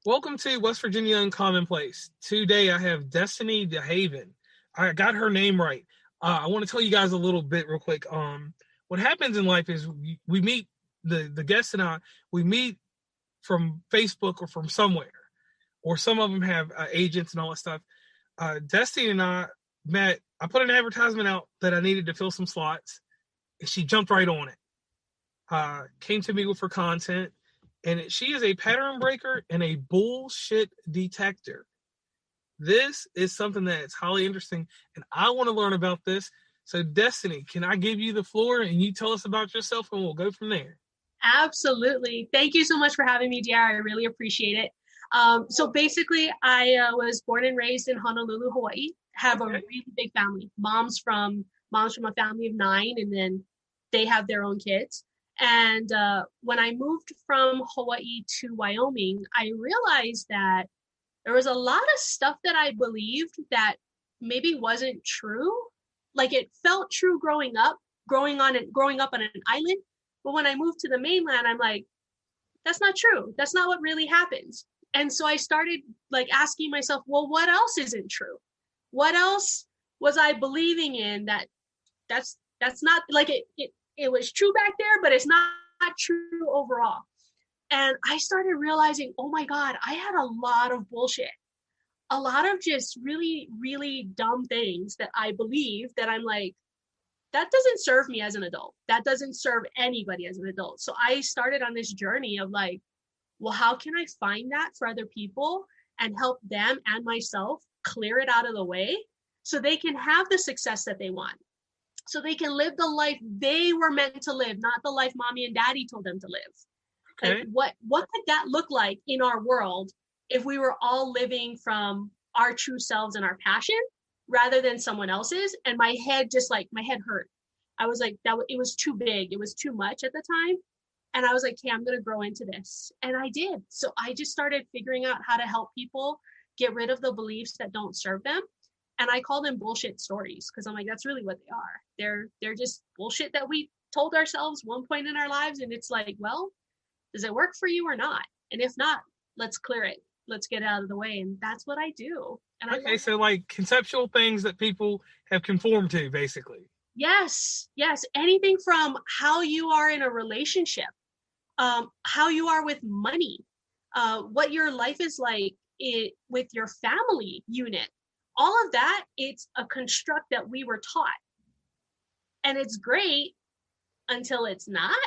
Welcome to West Virginia Uncommonplace. Today I have Destiny Dehaven. I got her name right. I want to tell you guys a little bit real quick. What happens in life is we meet the guests and we meet from Facebook or from somewhere, or some of them have agents and all that stuff. Destiny and I met. I put an advertisement out that I needed to fill some slots, and she jumped right on it. Came to me with her content. And she is a pattern breaker and a bullshit detector. This is something that's highly interesting, and I want to learn about this. So, Destiny, can I give you the floor and you tell us about yourself, and we'll go from there? Absolutely. Thank you so much for having me, DR. I really appreciate it. So basically, I was born and raised in Honolulu, Hawaii. Have a really big family. Mom's from a family of 9, and then they have their own kids. And when I moved from Hawaii to Wyoming, I realized that there was a lot of stuff that I believed that maybe wasn't true. Like, it felt true growing up on an island. But when I moved to the mainland, I'm like, that's not true. That's not what really happens. And so I started like asking myself, well, what else isn't true? What else was I believing in that's not like it was true back there, but it's not true overall. And I started realizing, oh my God, I had a lot of bullshit, a lot of just really, really dumb things that I believe that I'm like, that doesn't serve me as an adult. That doesn't serve anybody as an adult. So I started on this journey of like, well, how can I find that for other people and help them and myself clear it out of the way so they can have the success that they want? So they can live the life they were meant to live, not the life mommy and daddy told them to live. Okay. Like, what could that look like in our world if we were all living from our true selves and our passion rather than someone else's? And my head hurt. I was like, it was too big. It was too much at the time. And I was like, hey, I'm going to grow into this. And I did. So I just started figuring out how to help people get rid of the beliefs that don't serve them. And I call them bullshit stories because I'm like, that's really what they are. They're just bullshit that we told ourselves one point in our lives. And it's like, well, does it work for you or not? And if not, let's clear it. Let's get it out of the way. And that's what I do. And okay, so like conceptual things that people have conformed to, basically. Yes. Anything from how you are in a relationship, how you are with money, what your life is like with your family unit. All of that, it's a construct that we were taught. And it's great until it's not.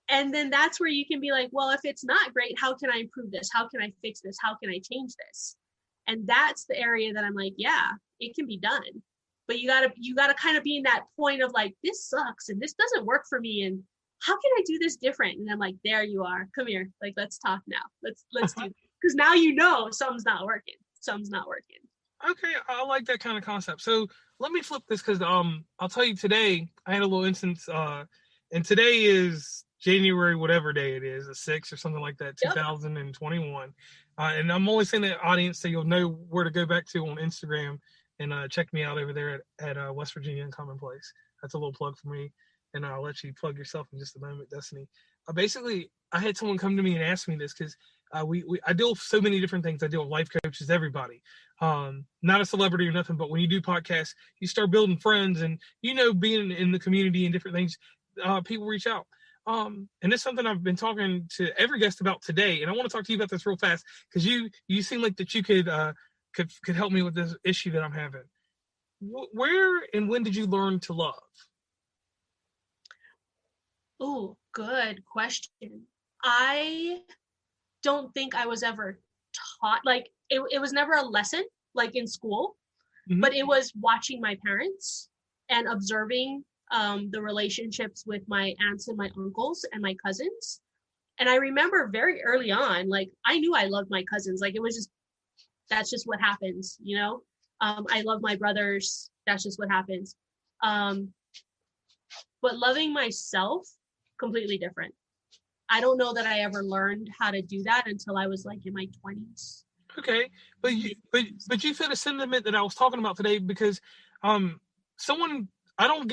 And then that's where you can be like, well, if it's not great, how can I improve this? How can I fix this? How can I change this? And that's the area that I'm like, yeah, it can be done. But you gotta kind of be in that point of like, this sucks and this doesn't work for me. And how can I do this different? And I'm like, there you are. Come here. Like, let's talk now. Let's do this. Because now you know something's not working. Okay, I like that kind of concept. So let me flip this because I'll tell you today I had a little instance, and today is January whatever day it is, the 6th or something like that, 2021. And I'm only saying the audience so you'll know where to go back to on Instagram and check me out over there at West Virginia Commonplace. That's a little plug for me, and I'll let you plug yourself in just a moment, Destiny. Basically, I had someone come to me and ask me this because I deal with so many different things. I deal with life coaches, everybody. Not a celebrity or nothing, but when you do podcasts, you start building friends and, being in the community and different things, people reach out. And it's something I've been talking to every guest about today. And I want to talk to you about this real fast because you seem like that you could help me with this issue that I'm having. Where and when did you learn to love? Oh, good question. I don't think I was ever taught, like it was never a lesson like in school, but it was watching my parents and observing the relationships with my aunts and my uncles and my cousins. And I remember very early on, like I knew I loved my cousins. Like that's just what happens, I love my brothers. That's just what happens. But loving myself, completely different. I don't know that I ever learned how to do that until I was like in my 20s. Okay, but you feel the sentiment that I was talking about today because I never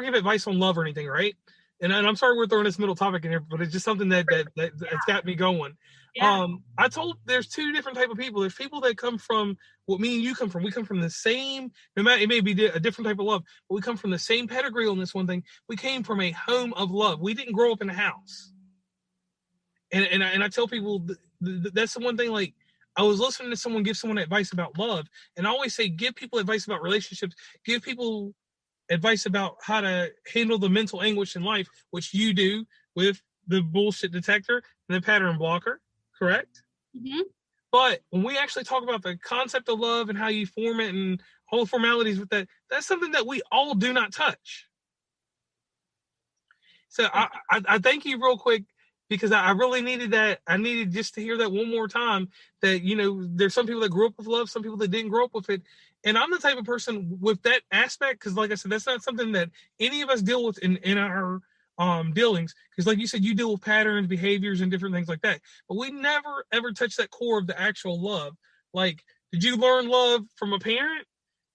give advice on love or anything, right? and I'm sorry we're throwing this middle topic in here, but it's just something that's got me going. Yeah. I told there's two different type of people. There's people that come from what me and you come from. We come from the same, no matter it may be a different type of love, but we come from the same pedigree on this one thing. We came from a home of love. We didn't grow up in a house. And I tell people that's the one thing. Like, I was listening to someone give someone advice about love, and I always say give people advice about relationships. Give people advice about how to handle the mental anguish in life, which you do with the bullshit detector and the pattern blocker, correct? Mm-hmm. But when we actually talk about the concept of love and how you form it and all the formalities with that, that's something that we all do not touch. So I thank you real quick, because I really needed that. I needed just to hear that one more time, that, you know, there's some people that grew up with love, some people that didn't grow up with it. And I'm the type of person with that aspect, because like I said, that's not something that any of us deal with in our dealings. Because like you said, you deal with patterns, behaviors, and different things like that. But we never, ever touch that core of the actual love. Like, did you learn love from a parent?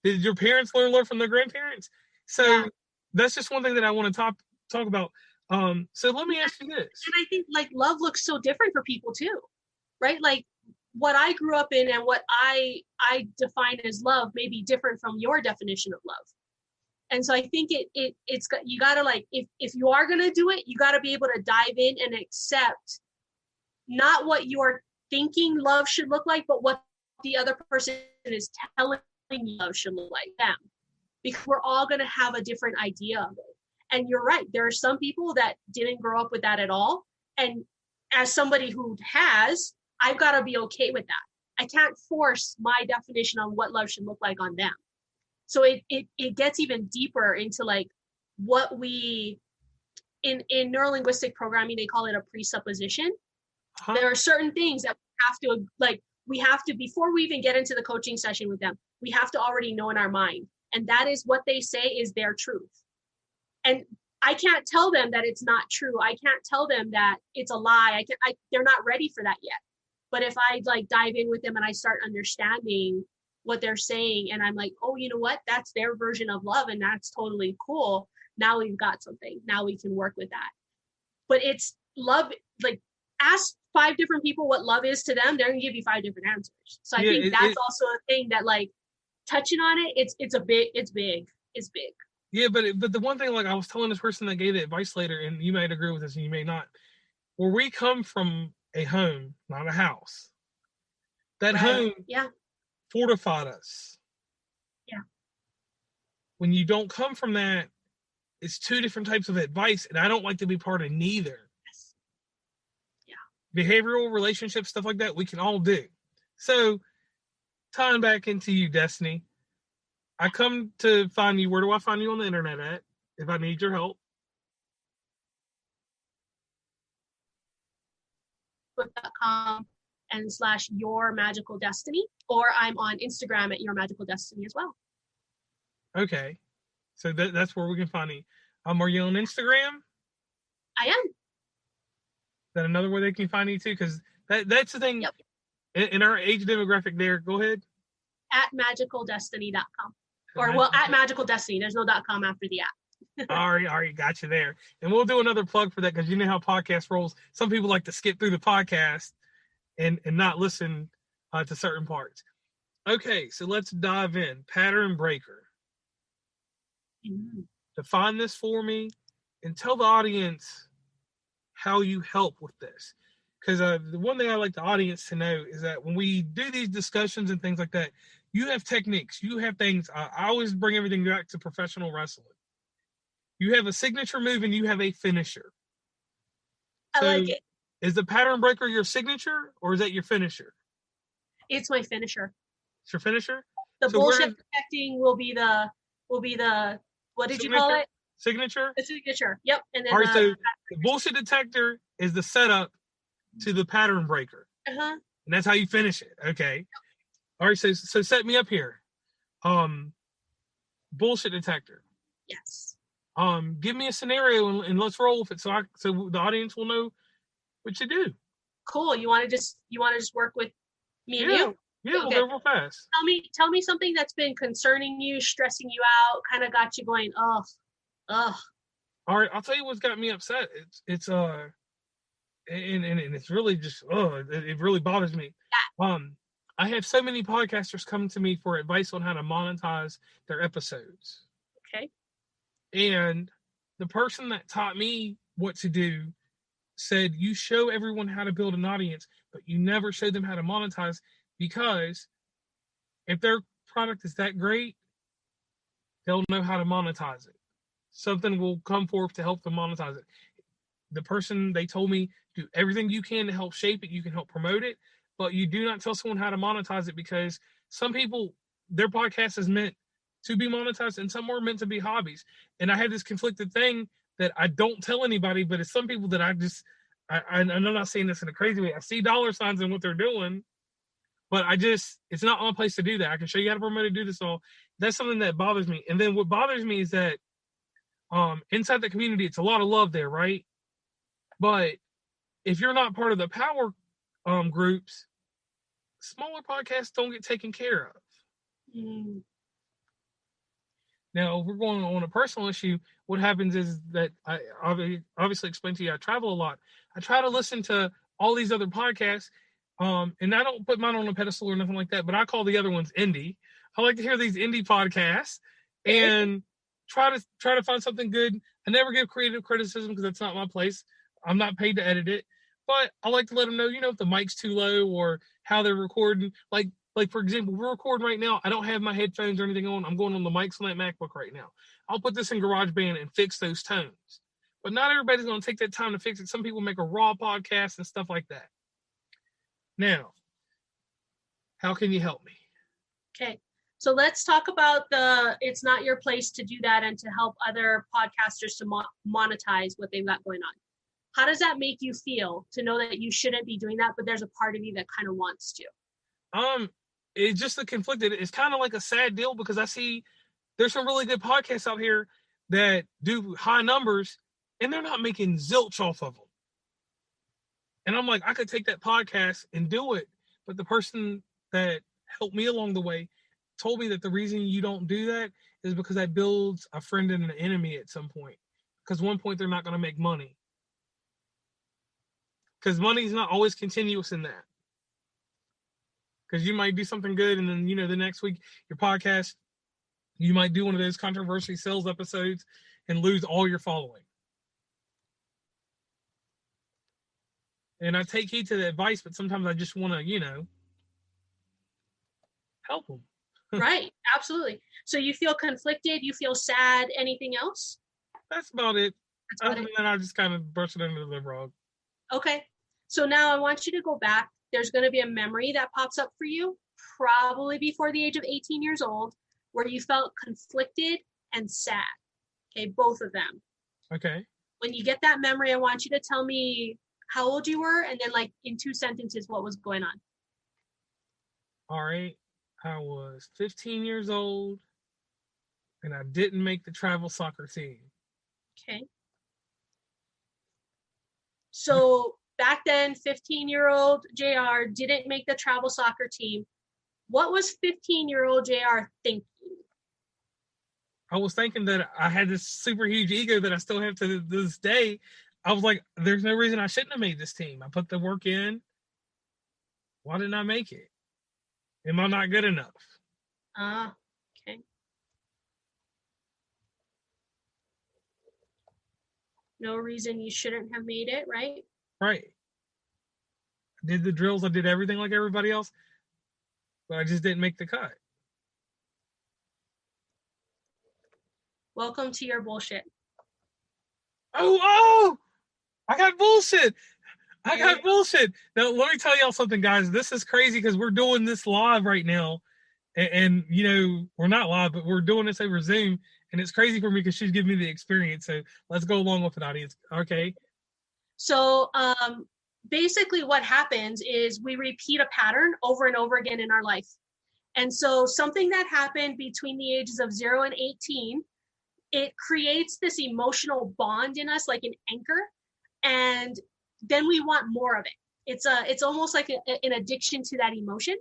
Did your parents learn love from their grandparents? So that's just one thing that I want to talk about. So let me ask you this. And I think like love looks so different for people too, right? Like what I grew up in and what I define as love may be different from your definition of love. And so I think it's got, you gotta, like, if you are gonna do it, you gotta be able to dive in and accept not what you're thinking love should look like, but what the other person is telling you love should look like them. Because we're all gonna have a different idea of it. And you're right, there are some people that didn't grow up with that at all. And as somebody who has, I've got to be okay with that. I can't force my definition on what love should look like on them. So it gets even deeper into like what we, in neurolinguistic programming, they call it a presupposition. There are certain things that we have to, before we even get into the coaching session with them, we have to already know in our mind. And that is what they say is their truth. And I can't tell them that it's not true. I can't tell them that it's a lie. They're not ready for that yet. But if I like dive in with them and I start understanding what they're saying, and I'm like, oh, you know what? That's their version of love, and that's totally cool. Now we've got something. Now we can work with that. But it's love. Like, ask 5 different people what love is to them. They're gonna give you 5 different answers. So I think that's also a thing that, like, touching on it. It's big. Yeah, but the one thing, like I was telling this person that gave the advice later, and you might agree with this and you may not, where we come from a home, not a house. That home fortified us. Yeah. When you don't come from that, it's 2 different types of advice, and I don't like to be part of neither. Yes. Yeah. Behavioral, relationship, stuff like that, we can all do. So, tying back into you, Destiny, I come to find you. Where do I find you on the internet at if I need your help? .com/Your Magical Destiny, or I'm on Instagram at Your Magical Destiny as well. Okay, so that's where we can find you. Are you on Instagram? I am. Is that another way they can find you too? Because that's the thing. Yep. In our age demographic there, go ahead. At magicaldestiny.com. Or, at Magical Destiny. There's no .com after the app. All right, got you there. And we'll do another plug for that, because you know how podcast rolls. Some people like to skip through the podcast and not listen to certain parts. Okay, so let's dive in. Pattern breaker. Mm-hmm. Define this for me and tell the audience how you help with this. Because the one thing I like the audience to know is that when we do these discussions and things like that, you have techniques, you have things. I always bring everything back to professional wrestling. You have a signature move and you have a finisher. I like it. Is the pattern breaker your signature, or is that your finisher? It's my finisher. It's your finisher? The bullshit protecting will be the what did you call it? Signature? The signature. Yep. And then all right, so the bullshit detector is the setup to the pattern breaker. Uh-huh. And that's how you finish it. Okay. Yep. All right, so set me up here. Bullshit detector. Yes. Give me a scenario and let's roll with it, so the audience will know what you do. Cool. You want to just work with me and you? Yeah, okay. We'll go real fast. Tell me something that's been concerning you, stressing you out, kind of got you going, ugh. All right, I'll tell you what's got me upset. And it's really just it really bothers me. Um, I have so many podcasters come to me for advice on how to monetize their episodes. Okay. And the person that taught me what to do said you show everyone how to build an audience, but you never show them how to monetize, because if their product is that great, they'll know how to monetize it. Something will come forth to help them monetize it. The person, they told me, do everything you can to help shape it. You can help promote it, but you do not tell someone how to monetize it, because some people, their podcast is meant to be monetized and some are meant to be hobbies. And I had this conflicted thing that I don't tell anybody, but it's some people that I'm not saying this in a crazy way. I see dollar signs in what they're doing, but it's not my place to do that. I can show you how to promote it, do this all. That's something that bothers me. And then what bothers me is that inside the community, it's a lot of love there, right? But if you're not part of the power groups, smaller podcasts don't get taken care of. Mm. Now, if we're going on a personal issue, what happens is that I obviously explained to you, I travel a lot. I try to listen to all these other podcasts, and I don't put mine on a pedestal or nothing like that, but I call the other ones indie. I like to hear these indie podcasts and try to find something good. I never give creative criticism because that's not my place. I'm not paid to edit it, but I like to let them know, if the mic's too low or how they're recording. Like for example, we're recording right now. I don't have my headphones or anything on. I'm going on the mics on that MacBook right now. I'll put this in GarageBand and fix those tones. But not everybody's going to take that time to fix it. Some people make a raw podcast and stuff like that. Now, how can you help me? Okay. So let's talk about it's not your place to do that and to help other podcasters to monetize what they've got going on. How does that make you feel to know that you shouldn't be doing that, but there's a part of you that kind of wants to? It's just a conflicted. It's kind of like a sad deal, because I see there's some really good podcasts out here that do high numbers and they're not making zilch off of them. And I'm like, I could take that podcast and do it. But the person that helped me along the way told me that the reason you don't do that is because that builds a friend and an enemy at some point. Because one point they're not going to make money. Because money is not always continuous in that. Because you might do something good, and then, the next week, your podcast, you might do one of those controversy sales episodes and lose all your following. And I take heed to the advice, but sometimes I just want to, help them. Right. Absolutely. So you feel conflicted, you feel sad, anything else? That's about it. Other than that, I just kind of brush it under the rug. Okay. So now I want you to go back. There's going to be a memory that pops up for you, probably before the age of 18 years old, where you felt conflicted and sad. Okay, both of them. Okay. When you get that memory, I want you to tell me how old you were, and then in 2 sentences, what was going on. All right. I was 15 years old, and I didn't make the travel soccer team. Okay. So back then, 15-year-old JR didn't make the travel soccer team. What was 15-year-old JR thinking? I was thinking that I had this super huge ego that I still have to this day. I was like, there's no reason I shouldn't have made this team. I put the work in. Why didn't I make it? Am I not good enough? Okay. No reason you shouldn't have made it, right? Right. I did the drills. I did everything like everybody else, but I just didn't make the cut. Welcome to your bullshit. Oh! I got bullshit. Bullshit. Now, let me tell y'all something, guys. This is crazy because we're doing this live right now. And we're not live, but we're doing this over Zoom. And it's crazy for me because she's giving me the experience. So let's go along with it, audience. Okay. So basically what happens is we repeat a pattern over and over again in our life. And so something that happened between the ages of 0 and 18, it creates this emotional bond in us, like an anchor. And then we want more of it. It's almost like an addiction to that emotion.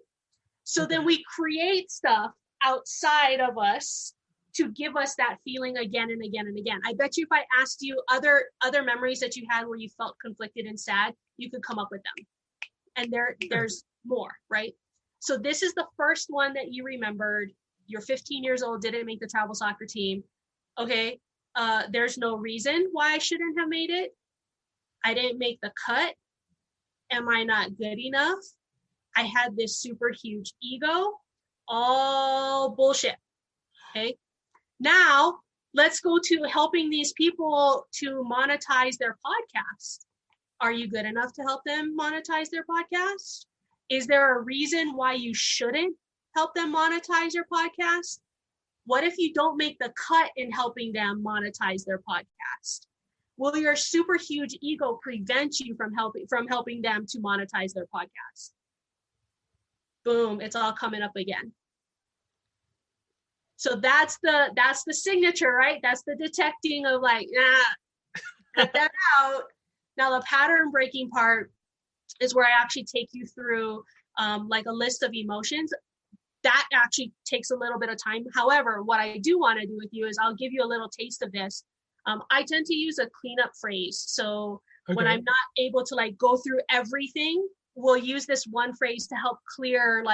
So then we create stuff outside of us to give us that feeling again and again and again. I bet you if I asked you other memories that you had where you felt conflicted and sad, you could come up with them. And there's more, right? So this is the first one that you remembered. You're 15 years old, didn't make the travel soccer team. Okay, there's no reason why I shouldn't have made it. I didn't make the cut. Am I not good enough? I had this super huge ego. All bullshit. Okay. Now let's go to helping these people to monetize their podcast. Are you good enough to help them monetize their podcast? Is there a reason why you shouldn't help them monetize your podcast? What if you don't make the cut in helping them monetize their podcast? Will your super huge ego prevent you from helping them to monetize their podcast? Boom, it's all coming up again. So that's the signature, right? That's the detecting of like, cut that out. Now the pattern breaking part is where I actually take you through like a list of emotions. That actually takes a little bit of time. However, what I do want to do with you is I'll give you a little taste of this. I tend to use a cleanup phrase. So when I'm not able to like go through everything, we'll use this one phrase to help clear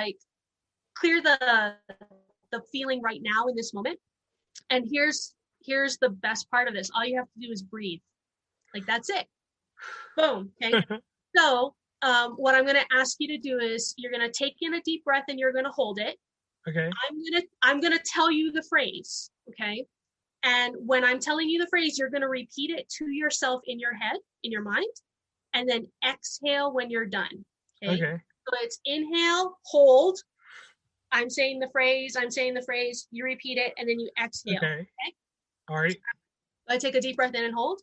the feeling right now in this moment. And here's the best part of this. All you have to do is breathe. Like that's it. Boom. Okay. So what I'm going to ask you to do is you're going to take in a deep breath and you're going to hold it. Okay. I'm going to tell you the phrase. Okay. And when I'm telling you the phrase, you're going to repeat it to yourself in your head, in your mind, and then exhale when you're done. Okay. So it's inhale, hold. I'm saying the phrase, you repeat it, and then you exhale. Okay. All right. I take a deep breath in and hold.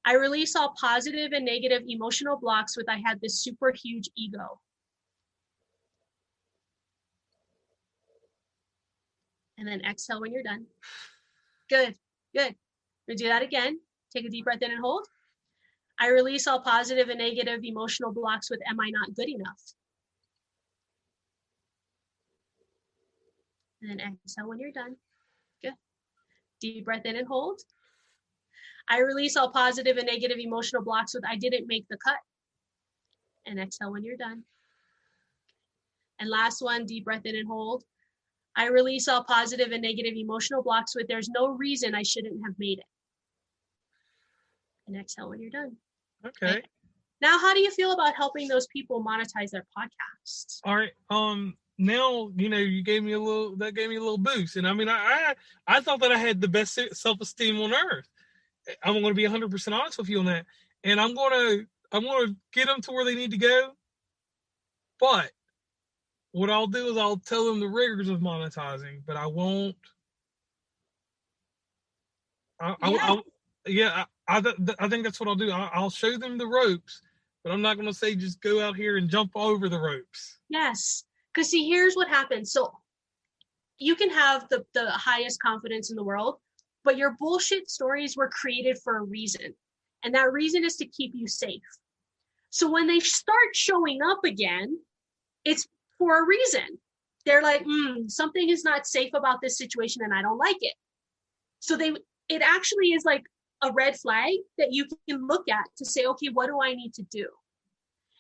I release all positive and negative emotional blocks with I had this super huge ego. And then exhale when you're done. Good. We do that again. Take a deep breath in and hold. I release all positive and negative emotional blocks with am I not good enough? And then exhale when you're done. Good. Deep breath in and hold. I release all positive and negative emotional blocks with I didn't make the cut. And exhale when you're done. And last one, deep breath in and hold. I release all positive and negative emotional blocks with there's no reason I shouldn't have made it. And exhale when you're done. Okay. Now, how do you feel about helping those people monetize their podcasts? All right. Now, you gave me a little boost. And I mean, I thought that I had the best self-esteem on earth. I'm going to be 100% honest with you on that. And I'm going to get them to where they need to go. But what I'll do is I'll tell them the rigors of monetizing, but I won't. I think that's what I'll do. I'll show them the ropes, but I'm not going to say just go out here and jump over the ropes. Yes. Because see, here's what happens. So you can have the highest confidence in the world, but your bullshit stories were created for a reason. And that reason is to keep you safe. So when they start showing up again, it's for a reason. They're like, something is not safe about this situation and I don't like it. So it actually is like a red flag that you can look at to say, okay, what do I need to do?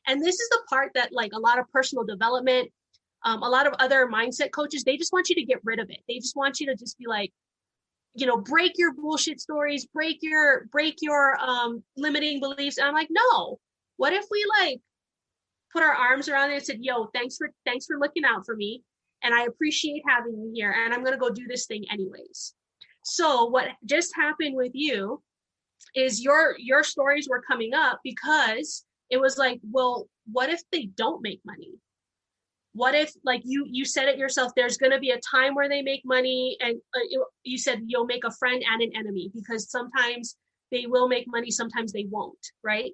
And this is the part that like a lot of personal development, a lot of other mindset coaches, they just want you to get rid of it. They just want you to just be like, break your bullshit stories, break your limiting beliefs. And I'm like, no, what if we like put our arms around it and said, yo, thanks for looking out for me. And I appreciate having you here. And I'm going to go do this thing anyways. So what just happened with you is your stories were coming up because it was like, well, what if they don't make money? What if like you said it yourself, there's going to be a time where they make money and you said you'll make a friend and an enemy because sometimes they will make money, sometimes they won't. Right.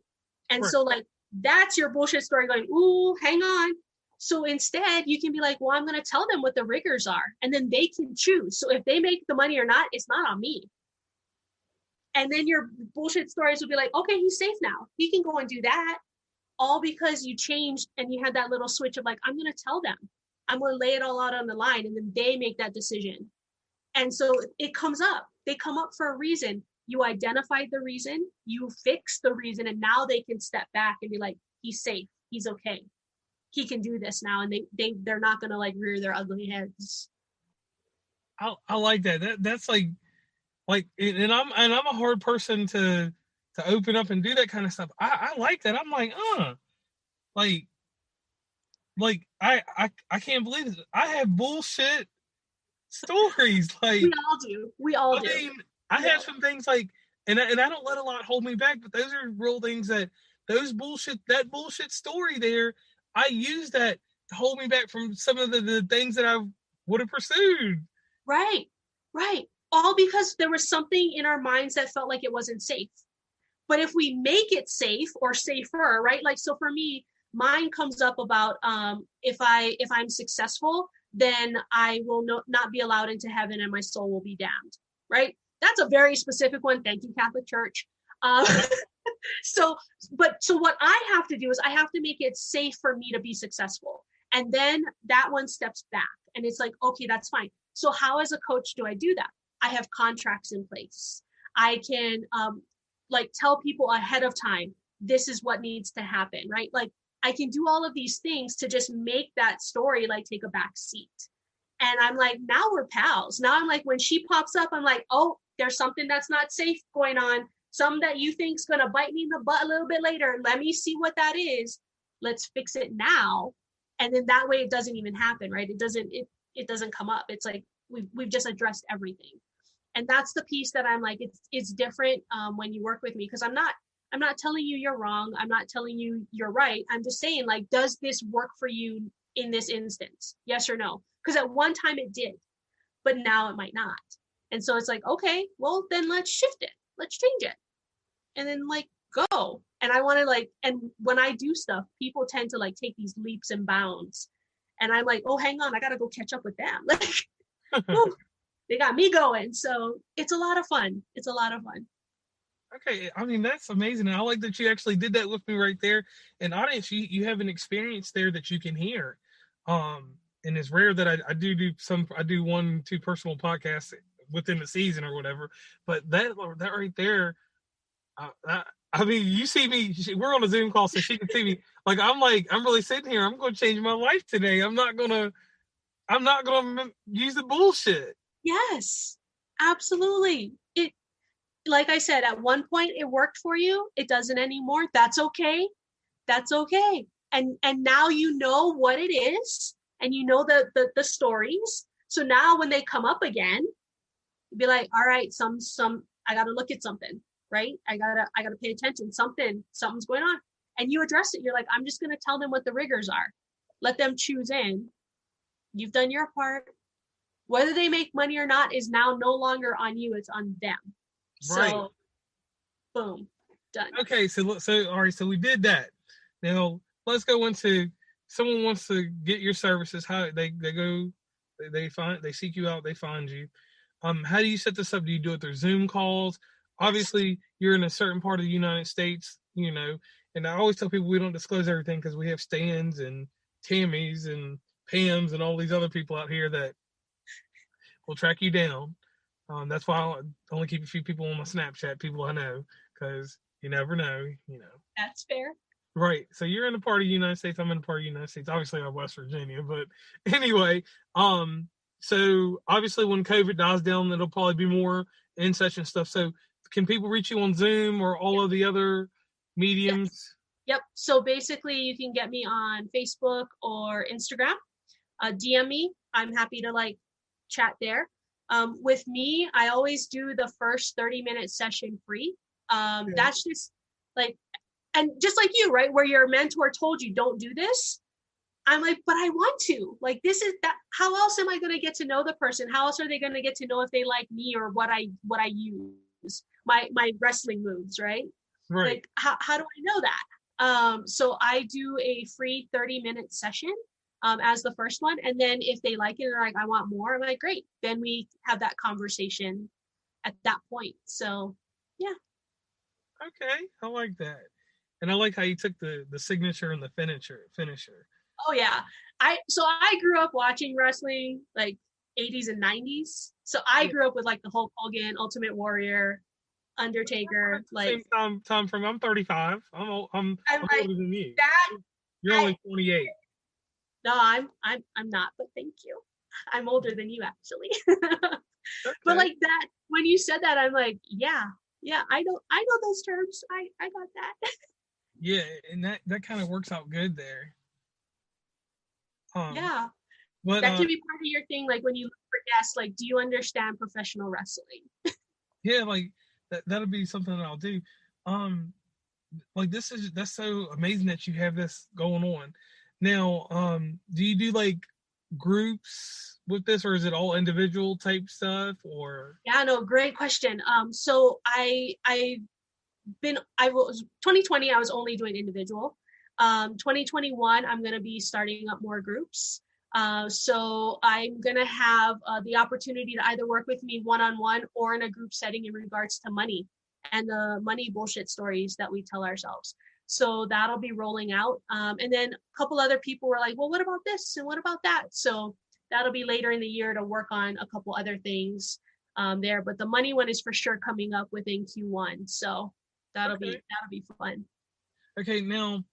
And Right. So like, that's your bullshit story going, ooh, hang on. So instead you can be like, well, I'm going to tell them what the rigors are and then they can choose. So if they make the money or not, it's not on me. And then your bullshit stories will be like, okay, he's safe now. He can go and do that. All because you changed and you had that little switch of like, I'm going to tell them. I'm going to lay it all out on the line and then they make that decision. And so it comes up. They come up for a reason. You identified the reason, you fix the reason, and now they can step back and be like, he's safe, he's okay, he can do this now, and they're not gonna like rear their ugly heads. I like that. That's like and I'm a hard person to open up and do that kind of stuff. I like that. I'm like, like I can't believe it. I have bullshit stories. Like, We all do. I mean, I have some things like, and I don't let a lot hold me back, but those are real things that that bullshit story there, I use that to hold me back from some of the things that I would have pursued. Right. All because there was something in our minds that felt like it wasn't safe. But if we make it safe or safer, right? Like, so for me, mine comes up about if I'm successful, then I will not be allowed into heaven and my soul will be damned, right? That's a very specific one. Thank you, Catholic Church. So what I have to do is I have to make it safe for me to be successful. And then that one steps back and it's like, okay, that's fine. So how as a coach do I do that? I have contracts in place. I can like tell people ahead of time, this is what needs to happen, right? Like I can do all of these things to just make that story like take a back seat. And I'm like, now we're pals. Now I'm like, when she pops up, I'm like, oh, there's something that's not safe going on. Something that you think's gonna bite me in the butt a little bit later. Let me see what that is. Let's fix it now. And then that way it doesn't even happen, right? It doesn't come up. It's like we've just addressed everything. And that's the piece that I'm like, it's different when you work with me, because I'm not telling you you're wrong. I'm not telling you you're right. I'm just saying, like, does this work for you in this instance? Yes or no? Because at one time it did, but now it might not. And so it's like, okay, well, then let's shift it. Let's change it. And then like go. And I want to like, and when I do stuff, people tend to like take these leaps and bounds. And I'm like, oh, hang on, I got to go catch up with them. Like, they got me going. So it's a lot of fun. It's a lot of fun. Okay, I mean that's amazing. I like that you actually did that with me right there. And audience, you have an experience there that you can hear. And it's rare that I do 1-2 personal podcasts within the season or whatever. But that right there, I mean, you see me. We're on a Zoom call, so she can see me. Like I'm really sitting here. I'm going to change my life today. I'm not gonna use the bullshit. Yes, absolutely. It, like I said, at one point it worked for you. It doesn't anymore. That's okay. That's okay. And now you know what it is, and you know the stories. So now when they come up again, be like, all right, I got to look at something, right? I gotta pay attention. Something's going on, and you address it. You're like, I'm just gonna tell them what the rigors are. Let them choose in. You've done your part. Whether they make money or not is now no longer on you. It's on them. Right. So, boom, done. Okay, so all right, so we did that. Now let's go into someone wants to get your services. How they go, they seek you out, they find you. How do you set this up? Do you do it through Zoom calls? Obviously, you're in a certain part of the United States, and I always tell people we don't disclose everything because we have Stans and Tammys and Pams and all these other people out here that will track you down. That's why I only keep a few people on my Snapchat, people I know, because you never know, That's fair. Right. So you're in a part of the United States. I'm in a part of the United States. Obviously, I'm West Virginia, but anyway, so obviously when COVID dies down, it'll probably be more in session stuff. So can people reach you on Zoom or all of the other mediums? Yes. Yep. So basically you can get me on Facebook or Instagram. DM me. I'm happy to like chat there. With me, I always do the first 30-minute session free. That's just like, and just like you, right? Where your mentor told you, don't do this. I'm like, but I want to. Like, this is that. How else am I going to get to know the person? How else are they going to get to know if they like me or what I use? My wrestling moves, right? Right. Like, how do I know that? So I do a free 30-minute session as the first one. And then if they like it, they're like, I want more. I'm like, great. Then we have that conversation at that point. So, yeah. Okay. I like that. And I like how you took the signature and the finisher. Oh yeah. I grew up watching wrestling. Like 80s and 90s. So I grew up with like the Hulk Hogan, Ultimate Warrior, Undertaker. Like same time from I'm 35. I'm I'm like older than you. that. You're only 28. No, I'm not, but thank you. I'm older than you actually. Okay. But like that, when you said that, I'm like, yeah, I know those terms. I got that. Yeah, and that kind of works out good there. Yeah. But That can be part of your thing, like when you look for guests, like, do you understand professional wrestling? yeah, like that'll be something that I'll do. Like that's so amazing that you have this going on. Now, do you do like groups with this, or is it all individual type stuff, or? Yeah, no, great question. So I was 2020, I was only doing individual. 2021, I'm gonna be starting up more groups. So I'm gonna have the opportunity to either work with me one-on-one or in a group setting in regards to money and the money bullshit stories that we tell ourselves. So that'll be rolling out. And then a couple other people were like, well, what about this and what about that? So that'll be later in the year to work on a couple other things there. But the money one is for sure coming up within Q1. So that'll Okay. be fun. Okay, now,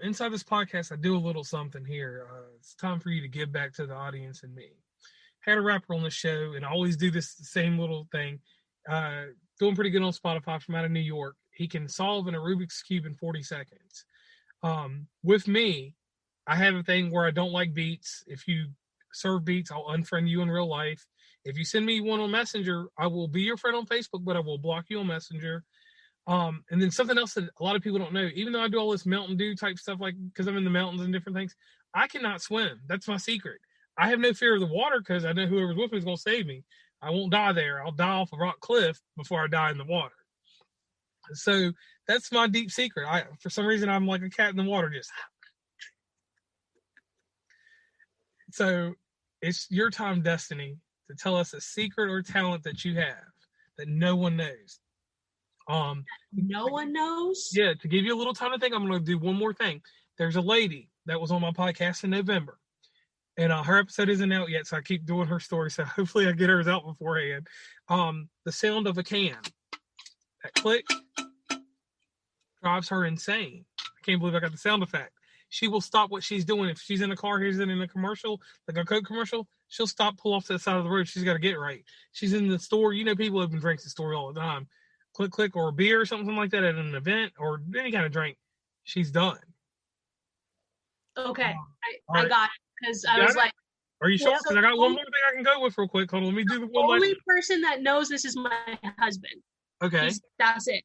inside this podcast, I do a little something here. It's time for you to give back to the audience and me. Had a rapper on the show, and I always do this same little thing. Doing pretty good on Spotify from out of New York. He can solve a Rubik's Cube in 40 seconds. With me, I have a thing where I don't like beats. If you serve beats, I'll unfriend you in real life. If you send me one on Messenger, I will be your friend on Facebook, but I will block you on Messenger. And then something else that a lot of people don't know, even though I do all this Mountain Dew type stuff, like because I'm in the mountains and different things, I cannot swim. That's my secret. I have no fear of the water because I know whoever's with me is going to save me. I won't die there. I'll die off a rock cliff before I die in the water. So that's my deep secret. For some reason, I'm like a cat in the water, just. So it's your time, Destiny, to tell us a secret or talent that you have that no one knows. No one knows. Yeah, to give you a little time to think, I'm going to do one more thing. There's a lady that was on my podcast in November, and her episode isn't out yet, so I keep doing her story. So hopefully I get hers out beforehand. The sound of a can, that click, drives her insane. I can't believe I got the sound effect. She will stop what she's doing. If she's in a car, here's it in a commercial, like a Coke commercial, she'll stop, pull off to the side of the road. She's got to get right. She's in the store. You know, people open drinks in the store all the time. Click, or a beer or something like that at an event or any kind of drink. She's done. Okay, I got it because I was like, are you sure? Because I got one more thing I can go with real quick. Hold on, let me do the one. The only person that knows this is my husband. Okay. That's it.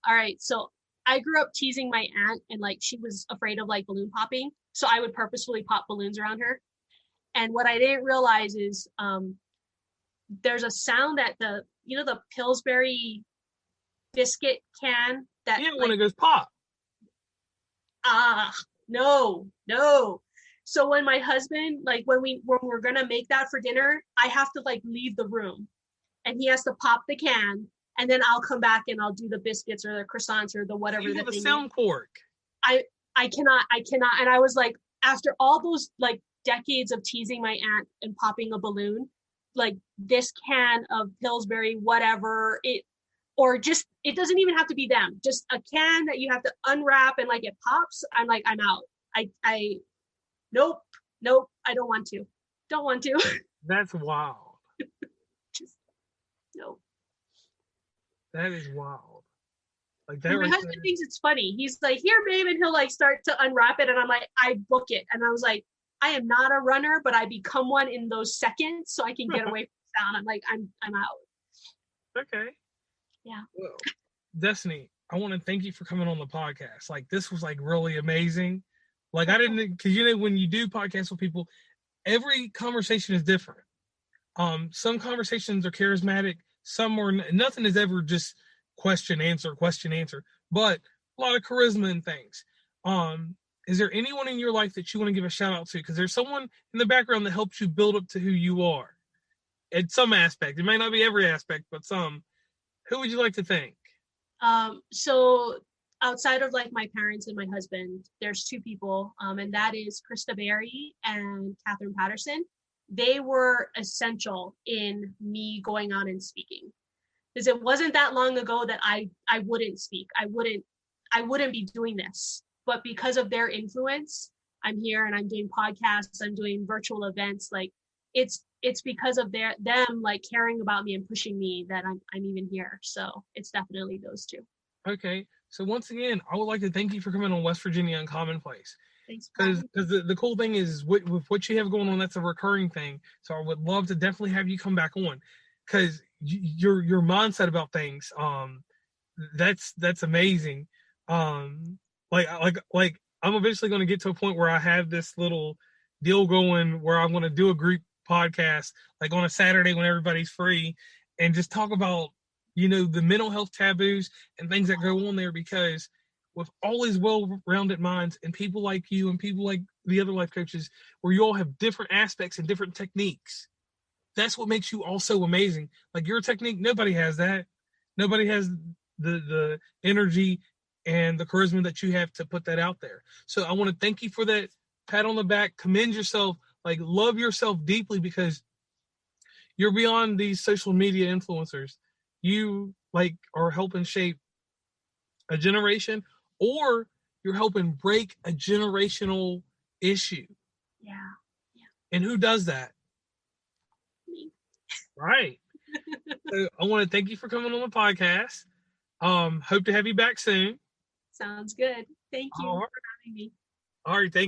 All right, so I grew up teasing my aunt, and like she was afraid of like balloon popping, so I would purposefully pop balloons around her. And what I didn't realize is there's a sound that the Pillsbury biscuit can that when it goes pop. No. So when my husband, like when we're gonna make that for dinner, I have to like leave the room, and he has to pop the can, and then I'll come back and I'll do the biscuits or the croissants or the whatever. You have a sound cork. I cannot, and I was like, after all those like decades of teasing my aunt and popping a balloon, like this can of Pillsbury, whatever it. Or just, it doesn't even have to be them. Just a can that you have to unwrap and like it pops. I'm like, I'm out. Nope. I don't want to. That's wild. Just, no. That is wild. Like that. My husband thinks it's funny. He's like, here, babe. And he'll like start to unwrap it. And I'm like, I book it. And I was like, I am not a runner, but I become one in those seconds so I can get away from sound. I'm like, I'm out. Okay. Yeah. Well, Destiny, I want to thank you for coming on the podcast. Like this was like really amazing. Like I didn't, because when you do podcasts with people, every conversation is different. Some conversations are charismatic, some are nothing is ever just question answer, but a lot of charisma and things. Is there anyone in your life that you want to give a shout out to? Because there's someone in the background that helps you build up to who you are. At some aspect, it may not be every aspect, but some. Who would you like to thank? So outside of like my parents and my husband, there's two people, and that is Krista Berry and Catherine Patterson. they were essential in me going out and speaking. Because it wasn't that long ago that I wouldn't speak. I wouldn't be doing this. But because of their influence, I'm here and I'm doing podcasts, I'm doing virtual events. Like it's because of them like caring about me and pushing me that I'm even here. So it's definitely those two. Okay. So once again, I would like to thank you for coming on West Virginia Uncommonplace. Thanks. Because the cool thing is with what you have going on, that's a recurring thing. So I would love to definitely have you come back on, because your mindset about things, that's amazing. Like I'm eventually going to get to a point where I have this little deal going where I'm going to do a group podcast like on a Saturday when everybody's free, and just talk about the mental health taboos and things that go on there, because with all these well-rounded minds and people like you and people like the other life coaches, where you all have different aspects and different techniques, that's what makes you all so amazing. Like your technique, nobody has that. Nobody has the energy and the charisma that you have to put that out there. So I want to thank you for that. Pat on the back, commend yourself, like love yourself deeply, because you're beyond these social media influencers. You like are helping shape a generation, or you're helping break a generational issue. Yeah. And who does that? Me. Right. So I want to thank you for coming on the podcast. Hope to have you back soon. Sounds good. Thank you for having me. All right. Thank